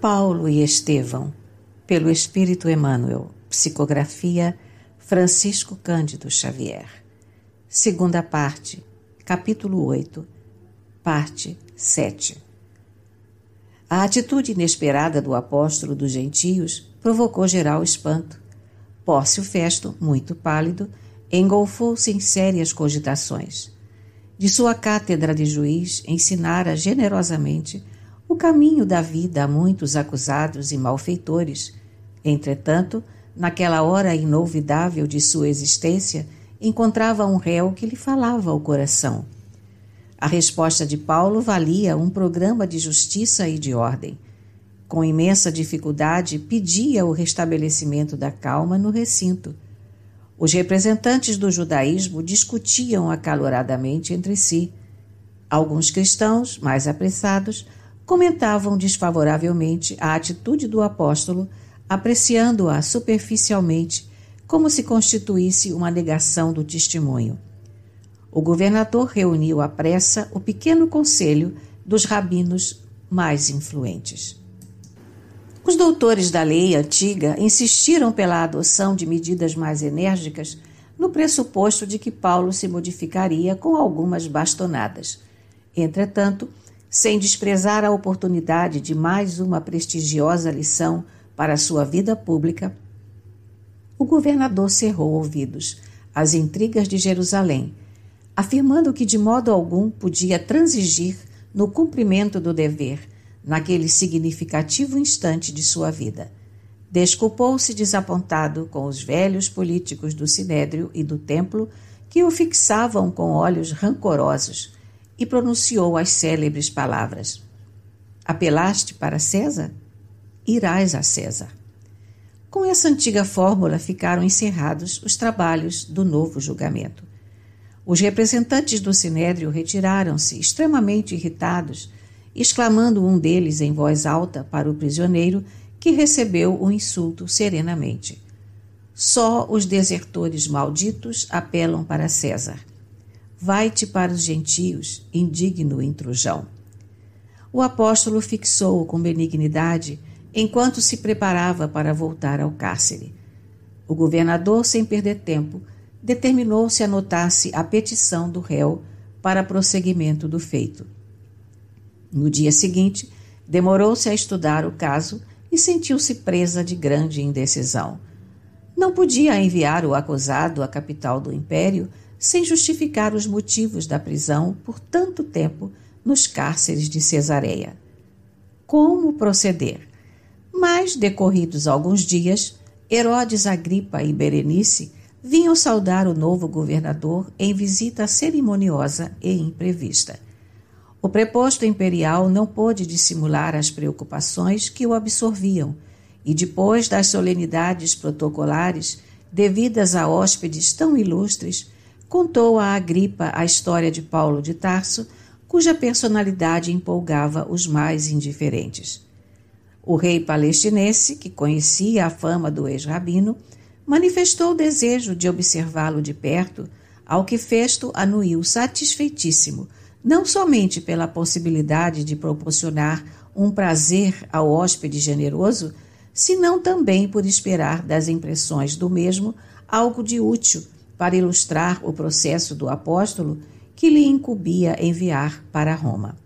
Paulo e Estevão, pelo Espírito Emmanuel, psicografia Francisco Cândido Xavier. Segunda parte, capítulo 8, parte 7. A atitude inesperada do apóstolo dos gentios provocou geral espanto. Pórcio Festo, muito pálido, engolfou-se em sérias cogitações. De sua cátedra de juiz, ensinara generosamente o caminho da vida a muitos acusados e malfeitores. Entretanto, naquela hora inolvidável de sua existência, encontrava um réu que lhe falava ao coração. A resposta de Paulo valia um programa de justiça e de ordem. Com imensa dificuldade, pedia o restabelecimento da calma no recinto. Os representantes do judaísmo discutiam acaloradamente entre si. Alguns cristãos, mais apressados, comentavam desfavoravelmente a atitude do apóstolo, apreciando-a superficialmente, como se constituísse uma negação do testemunho. O governador reuniu à pressa o pequeno conselho dos rabinos mais influentes. Os doutores da lei antiga insistiram pela adoção de medidas mais enérgicas no pressuposto de que Paulo se modificaria com algumas bastonadas. Entretanto, sem desprezar a oportunidade de mais uma prestigiosa lição para sua vida pública, o governador cerrou ouvidos às intrigas de Jerusalém, afirmando que de modo algum podia transigir no cumprimento do dever, naquele significativo instante de sua vida. Desculpou-se desapontado com os velhos políticos do Sinédrio e do Templo que o fixavam com olhos rancorosos e pronunciou as célebres palavras: apelaste para César? Irás a César. Com essa antiga fórmula ficaram encerrados os trabalhos do novo julgamento. Os representantes do Sinédrio retiraram-se, extremamente irritados, exclamando um deles em voz alta para o prisioneiro, que recebeu o insulto serenamente: só os desertores malditos apelam para César. Vai-te para os gentios, indigno intrujão. O apóstolo fixou-o com benignidade enquanto se preparava para voltar ao cárcere. O governador, sem perder tempo, determinou se anotasse a petição do réu para prosseguimento do feito. No dia seguinte, demorou-se a estudar o caso e sentiu-se presa de grande indecisão. Não podia enviar o acusado à capital do império sem justificar os motivos da prisão por tanto tempo nos cárceres de Cesareia. Como proceder? Mas, decorridos alguns dias, Herodes Agripa e Berenice vinham saudar o novo governador em visita cerimoniosa e imprevista. O preposto imperial não pôde dissimular as preocupações que o absorviam e, depois das solenidades protocolares devidas a hóspedes tão ilustres, contou a Agripa a história de Paulo de Tarso, cuja personalidade empolgava os mais indiferentes. O rei palestinense, que conhecia a fama do ex-rabino, manifestou o desejo de observá-lo de perto, ao que Festo anuiu satisfeitíssimo, não somente pela possibilidade de proporcionar um prazer ao hóspede generoso, senão também por esperar das impressões do mesmo algo de útil para ilustrar o processo do apóstolo que lhe incumbia enviar para Roma.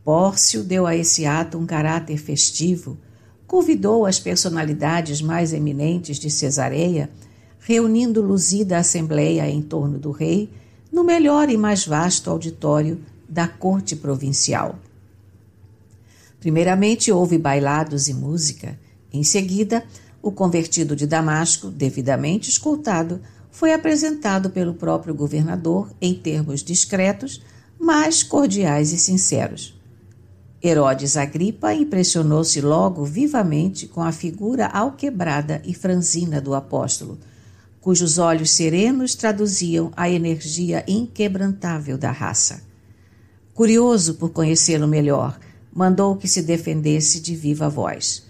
Pórcio deu a esse ato um caráter festivo, convidou as personalidades mais eminentes de Cesareia, reunindo luzida assembleia em torno do rei, no melhor e mais vasto auditório da corte provincial. Primeiramente houve bailados e música. Em seguida, o convertido de Damasco, devidamente escoltado, foi apresentado pelo próprio governador em termos discretos, mas cordiais e sinceros. Herodes Agripa impressionou-se logo vivamente com a figura alquebrada e franzina do apóstolo, cujos olhos serenos traduziam a energia inquebrantável da raça. Curioso por conhecê-lo melhor, mandou que se defendesse de viva voz.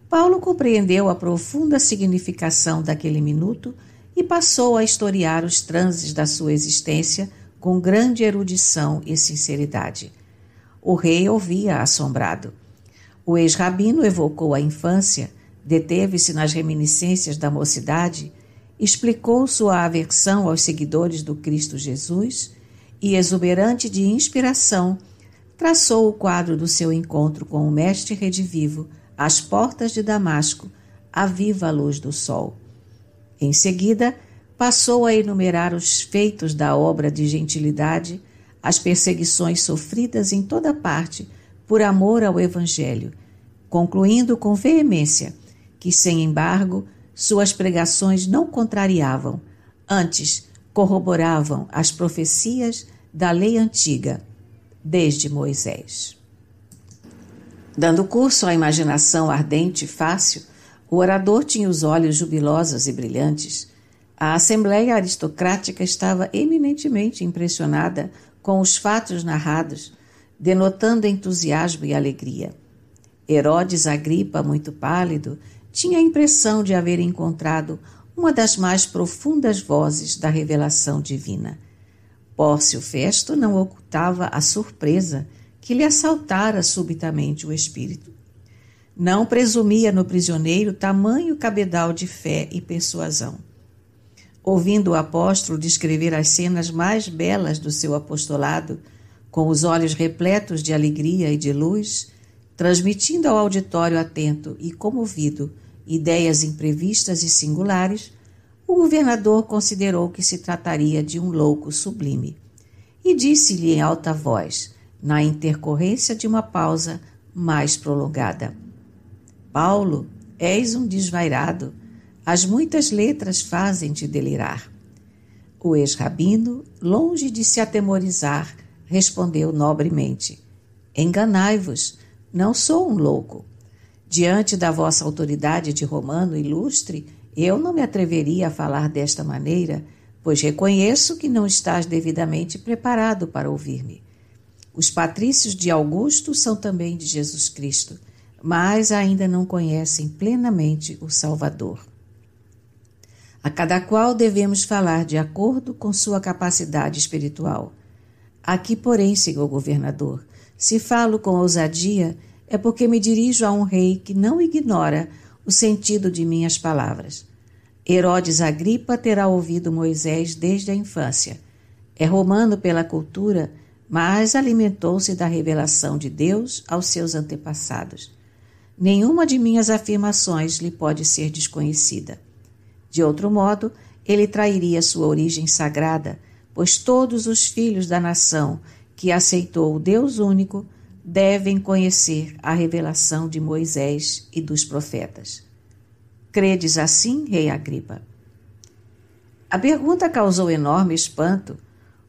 Paulo compreendeu a profunda significação daquele minuto e passou a historiar os transes da sua existência com grande erudição e sinceridade. O rei ouvia assombrado. O ex-rabino evocou a infância, deteve-se nas reminiscências da mocidade, explicou sua aversão aos seguidores do Cristo Jesus e, exuberante de inspiração, traçou o quadro do seu encontro com o mestre redivivo às portas de Damasco, à viva luz do sol. Em seguida, passou a enumerar os feitos da obra de gentilidade, as perseguições sofridas em toda parte por amor ao Evangelho, concluindo com veemência que, sem embargo, suas pregações não contrariavam, antes corroboravam as profecias da lei antiga, desde Moisés. Dando curso à imaginação ardente e fácil, o orador tinha os olhos jubilosos e brilhantes. A assembleia aristocrática estava eminentemente impressionada com os fatos narrados, denotando entusiasmo e alegria. Herodes Agripa, muito pálido, tinha a impressão de haver encontrado uma das mais profundas vozes da revelação divina. Pórcio Festo não ocultava a surpresa que lhe assaltara subitamente o espírito. Não presumia no prisioneiro tamanho cabedal de fé e persuasão. Ouvindo o apóstolo descrever as cenas mais belas do seu apostolado, com os olhos repletos de alegria e de luz, transmitindo ao auditório atento e comovido ideias imprevistas e singulares, o governador considerou que se trataria de um louco sublime e disse-lhe em alta voz, na intercorrência de uma pausa mais prolongada: Paulo, és um desvairado, as muitas letras fazem-te delirar. O ex-rabino, longe de se atemorizar, respondeu nobremente: Enganai-vos, não sou um louco. Diante da vossa autoridade de romano ilustre, eu não me atreveria a falar desta maneira, pois reconheço que não estás devidamente preparado para ouvir-me. Os patrícios de Augusto são também de Jesus Cristo, mas ainda não conhecem plenamente o Salvador. A cada qual devemos falar de acordo com sua capacidade espiritual. Aqui, porém, senhor governador, se falo com ousadia, é porque me dirijo a um rei que não ignora o sentido de minhas palavras. Herodes Agripa terá ouvido Moisés desde a infância. É romano pela cultura, mas alimentou-se da revelação de Deus aos seus antepassados. Nenhuma de minhas afirmações lhe pode ser desconhecida. De outro modo, ele trairia sua origem sagrada, pois todos os filhos da nação que aceitou o Deus único devem conhecer a revelação de Moisés e dos profetas. Credes assim, rei Agripa? A pergunta causou enorme espanto.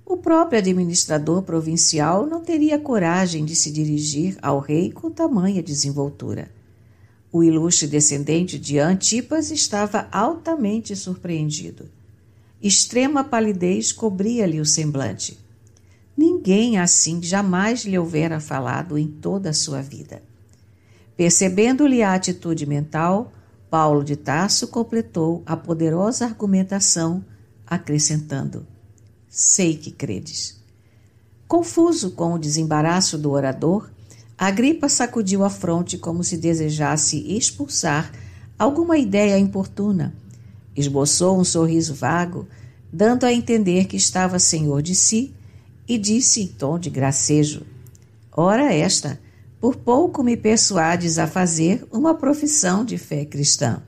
O próprio administrador provincial não teria coragem de se dirigir ao rei com tamanha desenvoltura. O ilustre descendente de Antipas estava altamente surpreendido. Extrema palidez cobria-lhe o semblante. Ninguém assim jamais lhe houvera falado em toda a sua vida. Percebendo-lhe a atitude mental, Paulo de Tarso completou a poderosa argumentação, acrescentando: Sei que credes. Confuso com o desembaraço do orador, Agripa sacudiu a fronte como se desejasse expulsar alguma ideia importuna. Esboçou um sorriso vago, dando a entender que estava senhor de si, e disse em tom de gracejo: Ora esta, por pouco me persuades a fazer uma profissão de fé cristã.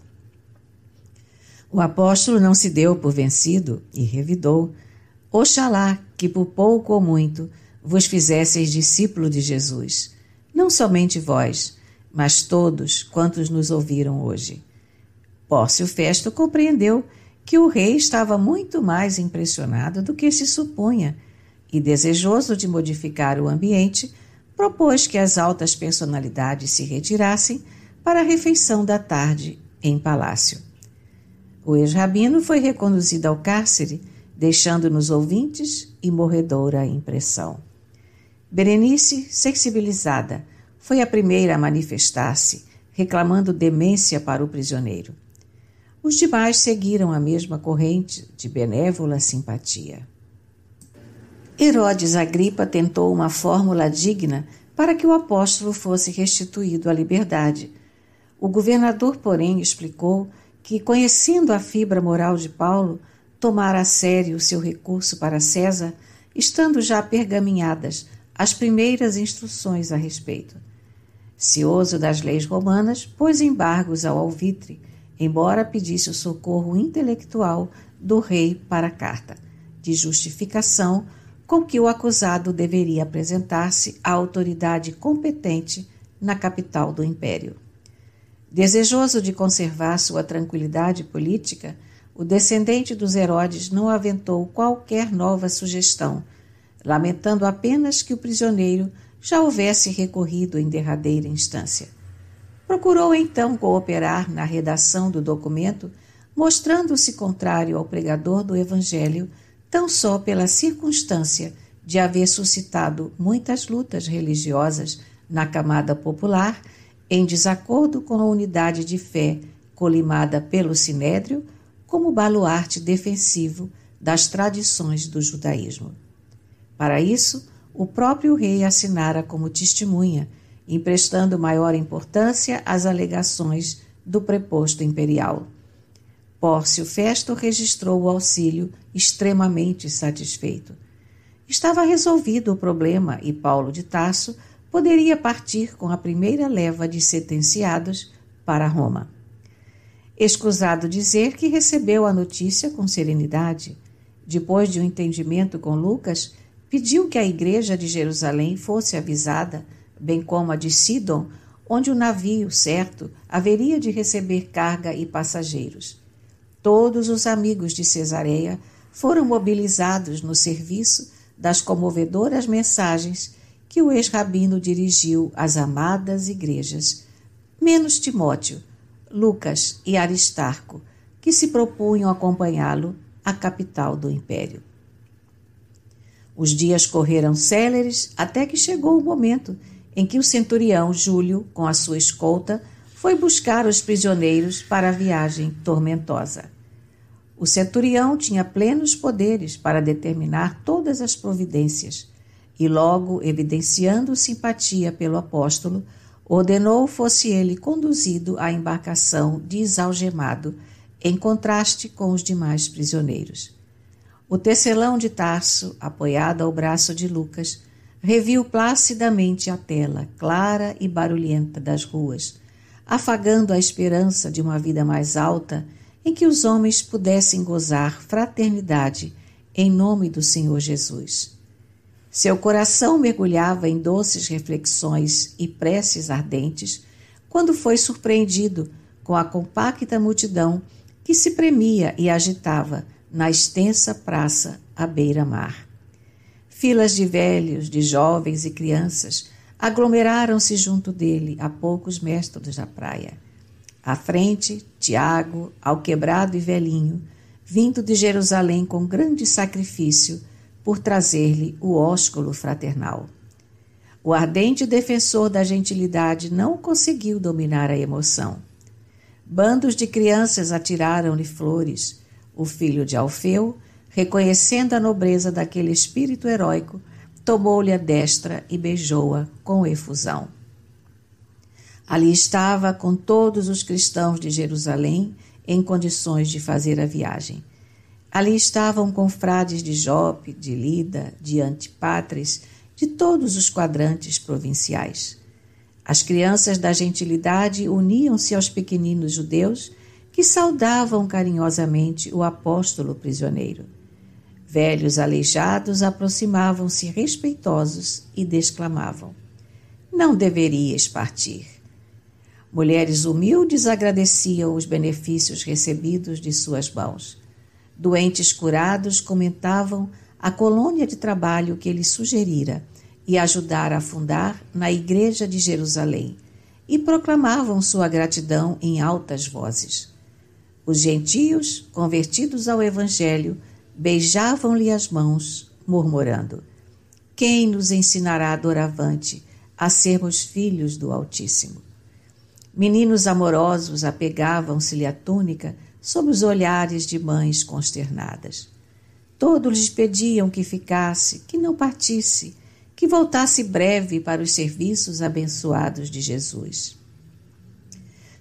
O apóstolo não se deu por vencido e revidou: Oxalá que por pouco ou muito vos fizesseis discípulo de Jesus, não somente vós, mas todos quantos nos ouviram hoje. Pórcio Festo compreendeu que o rei estava muito mais impressionado do que se supunha e, desejoso de modificar o ambiente, propôs que as altas personalidades se retirassem para a refeição da tarde em palácio. O ex-rabino foi reconduzido ao cárcere, deixando nos ouvintes imorredoura impressão. Berenice, sensibilizada, foi a primeira a manifestar-se, reclamando demência para o prisioneiro. Os demais seguiram a mesma corrente de benévola simpatia. Herodes Agripa tentou uma fórmula digna para que o apóstolo fosse restituído à liberdade. O governador, porém, explicou que, conhecendo a fibra moral de Paulo, tomara a sério o seu recurso para César, estando já pergaminhadas as primeiras instruções a respeito. Cioso das leis romanas, pôs embargos ao alvitre, embora pedisse o socorro intelectual do rei para a carta de justificação com que o acusado deveria apresentar-se à autoridade competente na capital do império. Desejoso de conservar sua tranquilidade política, o descendente dos Herodes não aventou qualquer nova sugestão, lamentando apenas que o prisioneiro já houvesse recorrido em derradeira instância. Procurou então cooperar na redação do documento, mostrando-se contrário ao pregador do Evangelho, tão só pela circunstância de haver suscitado muitas lutas religiosas na camada popular, em desacordo com a unidade de fé colimada pelo Sinédrio como baluarte defensivo das tradições do judaísmo. Para isso, o próprio rei assinara como testemunha, emprestando maior importância às alegações do preposto imperial. Pórcio Festo registrou o auxílio extremamente satisfeito. Estava resolvido o problema e Paulo de Tarso poderia partir com a primeira leva de sentenciados para Roma. Escusado dizer que recebeu a notícia com serenidade. Depois de um entendimento com Lucas, pediu que a igreja de Jerusalém fosse avisada, bem como a de Sidom, onde o navio certo haveria de receber carga e passageiros. Todos os amigos de Cesareia foram mobilizados no serviço das comovedoras mensagens que o ex-rabino dirigiu às amadas igrejas, menos Timóteo, Lucas e Aristarco, que se propunham acompanhá-lo à capital do império. Os dias correram céleres até que chegou o momento em que o centurião Júlio, com a sua escolta, foi buscar os prisioneiros para a viagem tormentosa. O centurião tinha plenos poderes para determinar todas as providências e, logo evidenciando simpatia pelo apóstolo, ordenou fosse ele conduzido à embarcação desalgemado, em contraste com os demais prisioneiros. O tecelão de Tarso, apoiado ao braço de Lucas, reviu placidamente a tela clara e barulhenta das ruas, afagando a esperança de uma vida mais alta em que os homens pudessem gozar fraternidade em nome do Senhor Jesus. Seu coração mergulhava em doces reflexões e preces ardentes quando foi surpreendido com a compacta multidão que se premia e agitava na extensa praça à beira-mar. Filas de velhos, de jovens e crianças aglomeraram-se junto dele a poucos metros da praia. À frente, Tiago, alquebrado e velhinho, vindo de Jerusalém com grande sacrifício por trazer-lhe o ósculo fraternal. O ardente defensor da gentilidade não conseguiu dominar a emoção. Bandos de crianças atiraram-lhe flores. O filho de Alfeu, reconhecendo a nobreza daquele espírito heróico, tomou-lhe a destra e beijou-a com efusão. Ali estava com todos os cristãos de Jerusalém em condições de fazer a viagem. Ali estavam confrades de Jope, de Lida, de Antipatres, de todos os quadrantes provinciais. As crianças da gentilidade uniam-se aos pequeninos judeus que saudavam carinhosamente o apóstolo prisioneiro. Velhos aleijados aproximavam-se respeitosos e desclamavam: "Não deverias partir." Mulheres humildes agradeciam os benefícios recebidos de suas mãos. Doentes curados comentavam a colônia de trabalho que ele sugerira e ajudara a fundar na Igreja de Jerusalém, e proclamavam sua gratidão em altas vozes. Os gentios, convertidos ao Evangelho, beijavam-lhe as mãos, murmurando: "Quem nos ensinará doravante a sermos filhos do Altíssimo?" Meninos amorosos apegavam-se-lhe à túnica sob os olhares de mães consternadas. Todos lhes pediam que ficasse, que não partisse, que voltasse breve para os serviços abençoados de Jesus.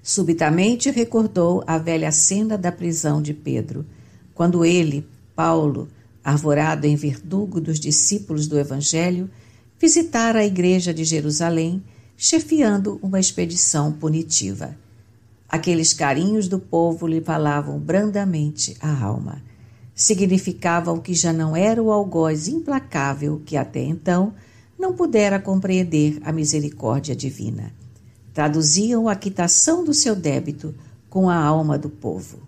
Subitamente recordou a velha cena da prisão de Pedro, quando ele, Paulo, arvorado em verdugo dos discípulos do Evangelho, visitara a igreja de Jerusalém, chefiando uma expedição punitiva. Aqueles carinhos do povo lhe falavam brandamente a alma. Significavam que já não era o algoz implacável que até então não pudera compreender a misericórdia divina. Traduziam a quitação do seu débito com a alma do povo.